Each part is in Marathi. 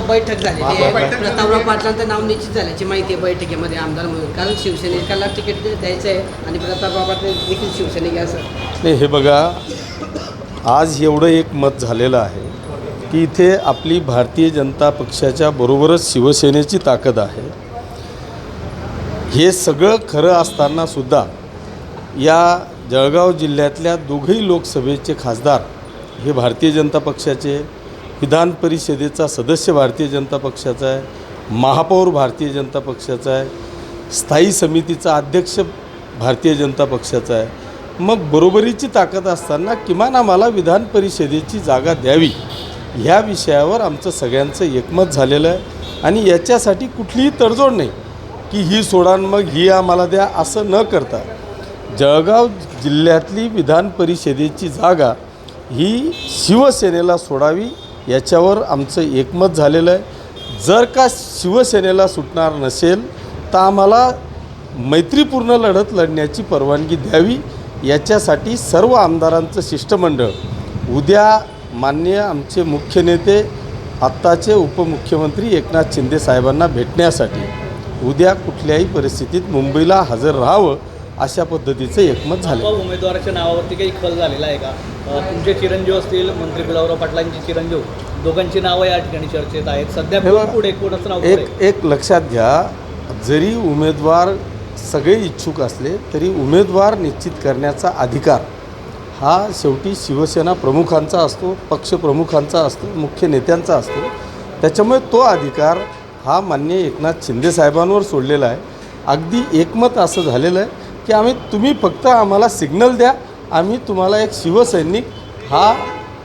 बैठक झालेली आहे. प्रतापराव पाटलांचं नाव निश्चित झाल्याची माहिती आहे बैठकीमध्ये आमदार म्हणून, कारण शिवसेनेला तिकीट द्यायचं आहे आणि प्रतापराव पाटील देखील शिवसैनिक असं नाही. हे बघा, आज एवढं एक मत झालेलं आहे की इथे आपली भारतीय जनता पक्षाच्या बरोबरच शिवसेनेची ताकद आहे. हे सगळं खरं असतानासुद्धा या जळगाव जिल्ह्यातल्या दोघंही लोकसभेचे खासदार हे भारतीय जनता पक्षाचे, विधान परिषदेचा सदस्य भारतीय जनता पक्षाचा आहे, महापौर भारतीय जनता पक्षाचा आहे, स्थायी समितीचा अध्यक्ष भारतीय जनता पक्षाचा आहे. मग बरोबरीची ताकद असताना किमान आम्हाला विधान परिषदेची जागा द्यावी ह्या विषयावर आमचं सगळ्यांचं एकमत झालेलं आहे. आणि याच्यासाठी कुठलीही तडजोड नाही की ही सोडा मग ही आम्हाला द्या, असं न करता जळगाव जिल्ह्यातली विधान परिषदेची जागा ही शिवसेनेला सोडावी याच्यावर आमचं एकमत झालेलं आहे. जर का शिवसेनेला सुटणार नसेल तर आम्हाला मैत्रीपूर्ण लढत लढण्याची परवानगी द्यावी. याच्यासाठी सर्व आमदारांचं शिष्टमंडळ उद्या माननीय आमचे मुख्य नेते आत्ताचे उपमुख्यमंत्री एकनाथ शिंदे साहेबांना भेटण्यासाठी उद्या कुठल्याही परिस्थितीत मुंबईला हजर राहावं अशा पद्धतीचं एकमत झालं. उमेदवाराच्या नावावरती काही खल झालेला आहे का? तुमचे चिरंजीव असतील, मंत्री गुलाबराव पाटलांचे चिरंजीव, दोघांची नावं या ठिकाणी चर्चेत आहेत. सध्या पुढे कोणाचं नाव? एक लक्षात घ्या, जरी उमेदवार सगळे इच्छुक असले तरी उमेदवार निश्चित करण्याचा अधिकार हा शेवटी शिवसेना प्रमुखांचा असतो, पक्षप्रमुखांचा असतो, मुख्य नेत्यांचा असतो. त्याच्यामुळे तो अधिकार हा माननीय एकनाथ शिंदे साहेबांवर सोडलेला आहे. अगदी एकमत असं झालेलं आहे की तुम्ही फक्त आम्हाला सिग्नल द्या, आम्ही तुम्हाला एक शिवसैनिक हा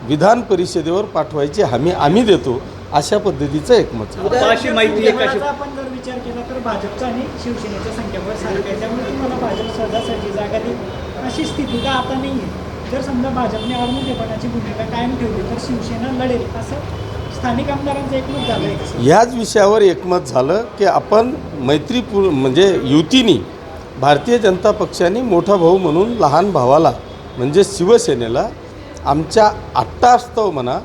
विधान परिषदेवर पाठवायची हमी आम्ही देतो, अशा पद्धतीचं एकमत. अशी माहिती आपण जर विचार केला तर भाजपचा आणि शिवसेनेच्या संख्याबळ सारखं आहे, त्यामुळे तुम्हाला भाजप सहजासहजी जागा देईल अशी स्थिती का आता नाही आहे? जर समजा भाजपने अवमुखेपणाची भूमिका कायम ठेवली तर शिवसेना लढेल असं स्थानिक आमदारांचं एकमत झालं आहे. ह्याच विषयावर एकमत झालं की आपण म्हणजे युतीनी भारतीय जनता पक्षाने मोठा भाऊ म्हणून लहान भावाला म्हणजे शिवसेनेला आमच्या आट्टास्तव म्हणा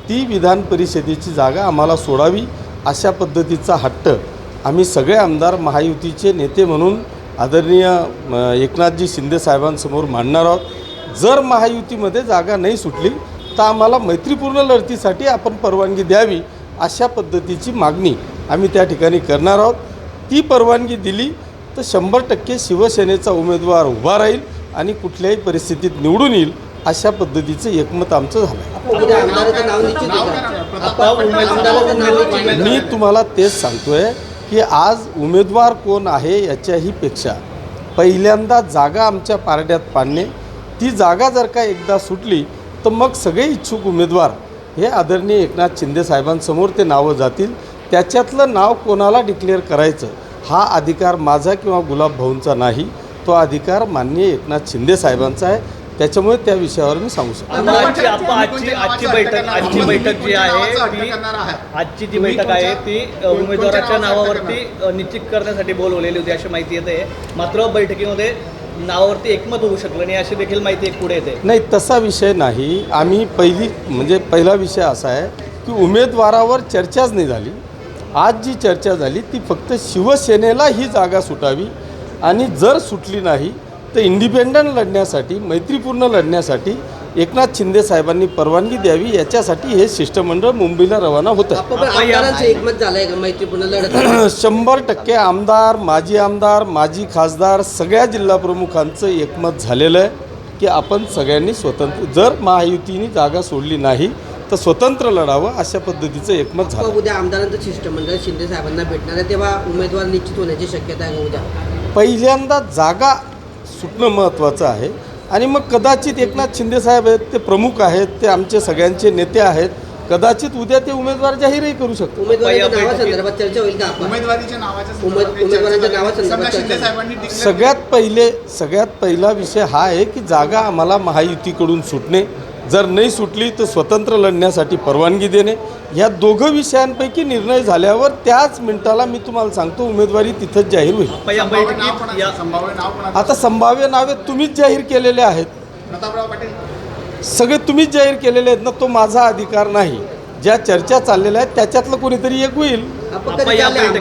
ती विधान परिषदेची जागा आम्हाला सोडावी अशा पद्धतीचा हट्ट आम्ही सगळे आमदार महायुतीचे नेते म्हणून आदरणीय एकनाथजी शिंदे साहेबांसमोर मांडणार आहोत. जर महायुतीमध्ये जागा नाही सुटली तर आम्हाला मैत्रीपूर्ण लढतीसाठी आपण परवानगी द्यावी अशा पद्धतीची मागणी आम्ही त्या ठिकाणी करणार आहोत. ती परवानगी दिली तर 100% शिवसेनेचा उमेदवार उभा राहील आणि कुठल्याही परिस्थितीत निवडून येईल अशा पद्धतीचं एकमत आमचं झालं. मी तुम्हाला तेच सांगतोय की आज उमेदवार कोण आहे याच्याही पेक्षा पहिल्यांदा जागा आमच्या पारड्यात पाडणे. ती जागा जर का एकदा सुटली तर मग सगळे इच्छुक उमेदवार हे आदरणीय एकनाथ शिंदे साहेबांसमोर ते नावं जातील. त्याच्यातलं नाव कोणाला डिक्लेअर करायचं हा अधिकार माझा किंवा गुलाब भाऊंचा नाही, तो अधिकार माननीय एकनाथ शिंदे साहेबांचा आहे. त्याच्यामुळे त्या विषयावर मी सांगू शकतो. आजची बैठक जी आहे ती उमेदवाराच्या नावावरती निश्चित करण्यासाठी बोलवलेली होती अशी माहिती येते. मात्र बैठकीमध्ये नावावरती एकमत होऊ शकलं नाही अशी देखील माहिती पुढे येते. नाही, तसा विषय नाही. आम्ही पहिला विषय असा आहे की उमेदवारावर चर्चाच नाही झाली. आज जी चर्चा झाली ती फक्त शिवसेनेला ही जागा सुटावी आणि जर सुटली नाही तर इंडिपेंडंट लढण्यासाठी, मैत्रीपूर्ण लढण्यासाठी एकनाथ शिंदे साहेबांनी परवानगी द्यावी याच्यासाठी हे शिष्टमंडळ मुंबईला रवाना होतं. एकमत झालंय का मैत्रीपूर्ण लढत? 100% आमदार, माजी खासदार सगळ्या जिल्हाप्रमुखांचं एकमत झालेलं आहे की आपण सगळ्यांनी स्वतंत्र, जर महायुतीने जागा सोडली नाही तर स्वतंत्र लढावं अशा पद्धतीचं एकमत झालं. उद्या आमदारांचं शिष्टमंडळ शिंदे साहेबांना भेटणार आहे, तेव्हा उमेदवार निश्चित होण्याची शक्यता आहे का उद्या? पहिल्यांदा जागा सुटणं महत्त्वाचं आहे आणि मग कदाचित एकनाथ शिंदे साहेब आहेत, ते प्रमुख आहेत, ते आमचे सगळ्यांचे नेते आहेत, कदाचित उद्या ते उमेदवार जाहीरही करू शकतो. उमेदवाराच्या नावासंदर्भात चर्चा होईल का? उमेदवाराच्या नावासंदर्भात सगळ्यात पहिला विषय हा आहे की जागा आम्हाला महायुतीकडून सुटणे, जर नाही सुटली तर स्वतंत्र लढण्यासाठी परवानगी देणे. या दोघं विषयांपैकी निर्णय झाल्यावर त्याच मिनिटाला मी तुम्हाला सांगतो उमेदवारी तिथंच जाहीर होईल. आता संभाव्य नावे तुम्हीच जाहीर केलेले आहेत, सगळे तुम्हीच जाहीर केलेले आहेत ना, तो माझा अधिकार नाही. ज्या चर्चा चाललेल्या आहेत त्याच्यातलं कोणीतरी एक होईल. आपण आपण कधी या चालले बैठकीत